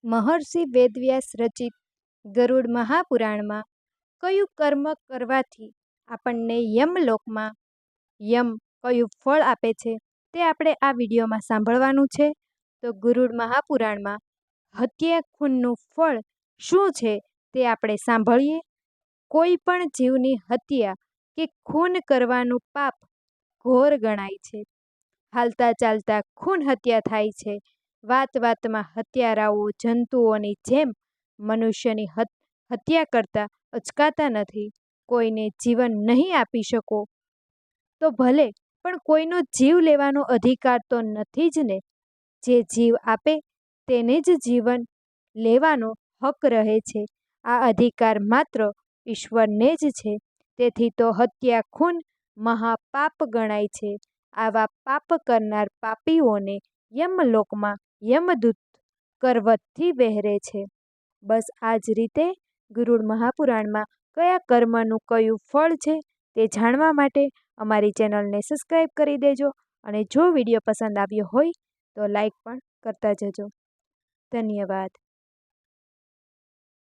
મહર્ષિ વેદવ્યાસ રચિત ગરુડ મહાપુરાણમાં કયું કર્મ કરવાથી આપણને યમલોકમાં યમ કયું ફળ આપે છે તે આપણે આ વિડીયોમાં સાંભળવાનું છે. તો ગરુડ મહાપુરાણમાં હત્યા ખૂનનું ફળ શું છે તે આપણે સાંભળીએ. કોઈ પણ જીવની હત્યા કે ખૂન કરવાનું પાપ ઘોર ગણાય છે. હાલતા ચાલતા ખૂન હત્યા થાય છે. વાત વાતમાં હત્યારાઓ જંતુઓની જેમ મનુષ્યની હત્યા કરતા અચકાતા નથી. કોઈને જીવન નહીં આપી શકો તો ભલે, પણ કોઈનો જીવ લેવાનો અધિકાર તો નથી જ ને. જે જીવ આપે તેને જ જીવન લેવાનો હક રહે છે. આ અધિકાર માત્ર ઈશ્વરને જ છે. તેથી તો હત્યા ખૂન મહાપાપ ગણાય છે. આવા પાપ કરનાર પાપીઓને યમલોકમાં યમદૂત કરવતથી વહેરે છે. બસ આ જ રીતે ગરુડ મહાપુરાણમાં કયા કર્મનું કયું ફળ છે તે જાણવા માટે અમારી ચેનલને સબસ્ક્રાઈબ કરી દેજો. અને જો વિડીયો પસંદ આવ્યો હોય તો લાઈક પણ કરતા જજો. ધન્યવાદ.